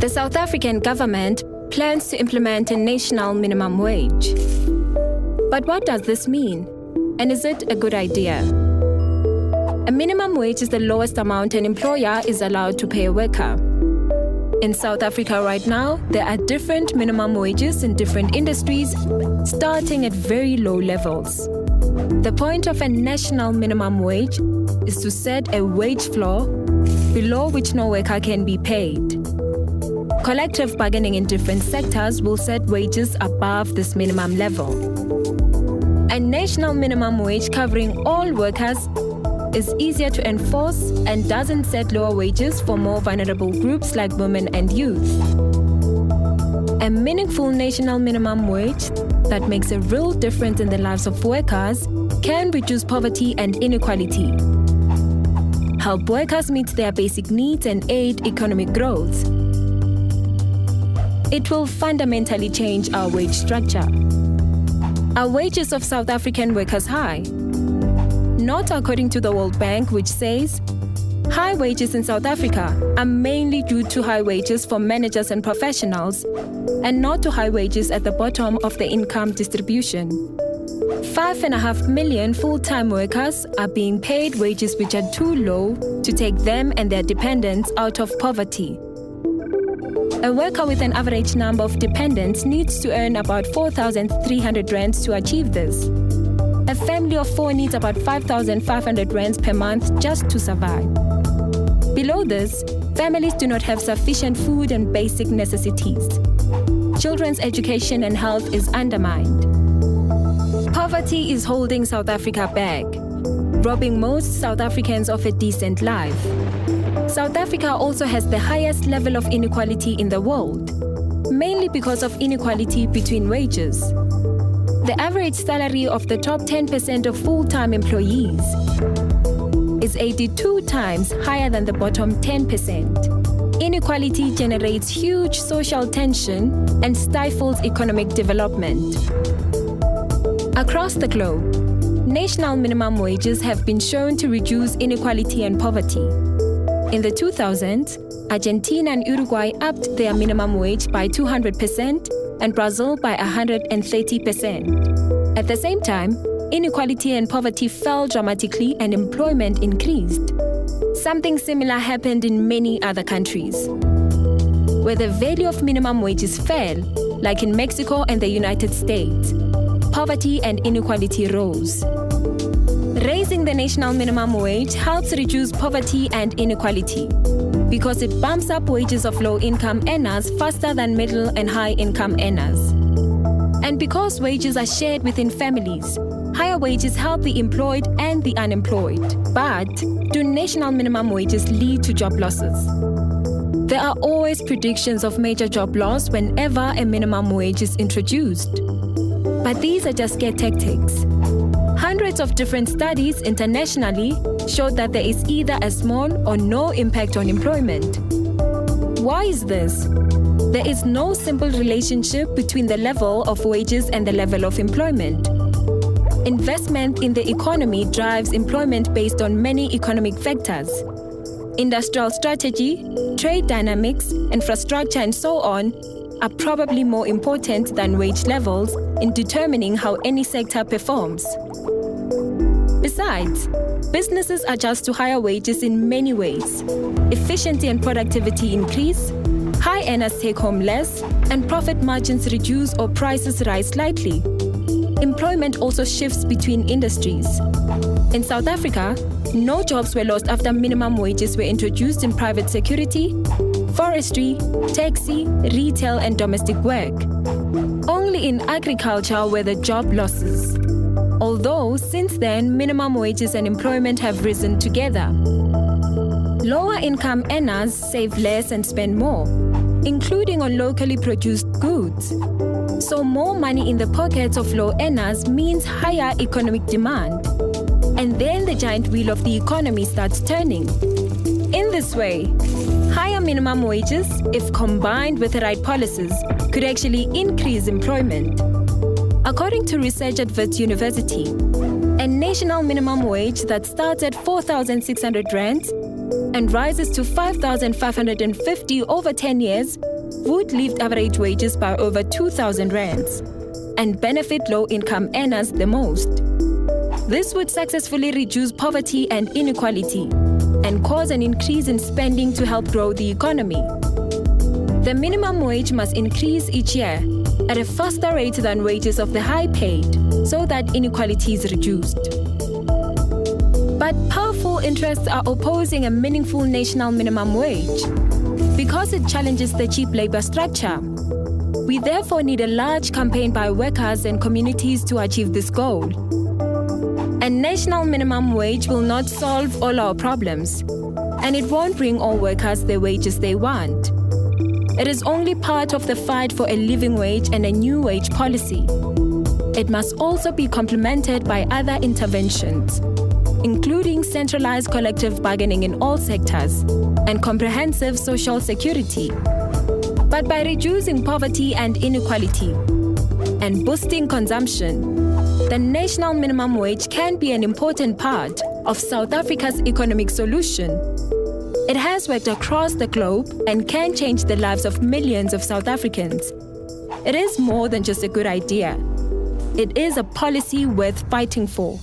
The South African government plans to implement a national minimum wage. But what does this mean? And is it a good idea? A minimum wage is the lowest amount an employer is allowed to pay a worker. In South Africa right now, there are different minimum wages in different industries, starting at very low levels. The point of a national minimum wage is to set a wage floor below which no worker can be paid. Collective bargaining in different sectors will set wages above this minimum level. A national minimum wage covering all workers is easier to enforce and doesn't set lower wages for more vulnerable groups like women and youth. A meaningful national minimum wage that makes a real difference in the lives of workers can reduce poverty and inequality, help workers meet their basic needs and aid economic growth. It will fundamentally change our wage structure. Are wages of South African workers high? Not according to the World Bank, which says high wages in South Africa are mainly due to high wages for managers and professionals, and not to high wages at the bottom of the income distribution. 5.5 million full-time workers are being paid wages which are too low to take them and their dependents out of poverty. A worker with an average number of dependents needs to earn about 4,300 rands to achieve this. A family of 4 needs about 5,500 rands per month just to survive. Below this, families do not have sufficient food and basic necessities. Children's education and health is undermined. Poverty is holding South Africa back, robbing most South Africans of a decent life. South Africa also has the highest level of inequality in the world, mainly because of inequality between wages. The average salary of the top 10% of full-time employees is 82 times higher than the bottom 10%. Inequality generates huge social tension and stifles economic development. Across the globe, national minimum wages have been shown to reduce inequality and poverty. In the 2000s, Argentina and Uruguay upped their minimum wage by 200% and Brazil by 130%. At the same time, inequality and poverty fell dramatically and employment increased. Something similar happened in many other countries, where the value of minimum wages fell, like in Mexico and the United States. Poverty and inequality rose. Raising the national minimum wage helps reduce poverty and inequality because it bumps up wages of low-income earners faster than middle and high-income earners. And because wages are shared within families, higher wages help the employed and the unemployed. But do national minimum wages lead to job losses? There are always predictions of major job loss whenever a minimum wage is introduced. But these are just scare tactics. Hundreds of different studies internationally showed that there is either a small or no impact on employment. Why is this? There is no simple relationship between the level of wages and the level of employment. Investment in the economy drives employment based on many economic factors. Industrial strategy, trade dynamics, infrastructure, and so on are probably more important than wage levels in determining how any sector performs. Besides, businesses adjust to higher wages in many ways. Efficiency and productivity increase, high earners take home less, and profit margins reduce or prices rise slightly. Employment also shifts between industries. In South Africa, no jobs were lost after minimum wages were introduced in private security, forestry, taxi, retail, and domestic work. Only in agriculture were the job losses. Although, since then, minimum wages and employment have risen together. Lower income earners save less and spend more, including on locally produced goods. So more money in the pockets of low earners means higher economic demand. And then the giant wheel of the economy starts turning. In this way, higher minimum wages, if combined with the right policies, could actually increase employment. According to research at Wits University, a national minimum wage that starts at 4,600 rands and rises to 5,550 over 10 years would lift average wages by over 2,000 rands and benefit low-income earners the most. This would successfully reduce poverty and inequality and cause an increase in spending to help grow the economy. The minimum wage must increase each year at a faster rate than wages of the high-paid so that inequality is reduced. But powerful interests are opposing a meaningful national minimum wage because it challenges the cheap labor structure. We therefore need a large campaign by workers and communities to achieve this goal. A national minimum wage will not solve all our problems, and it won't bring all workers the wages they want. It is only part of the fight for a living wage and a new wage policy. It must also be complemented by other interventions, including centralized collective bargaining in all sectors and comprehensive social security. But by reducing poverty and inequality and boosting consumption, the national minimum wage can be an important part of South Africa's economic solution. It has worked across the globe and can change the lives of millions of South Africans. It is more than just a good idea. It is a policy worth fighting for.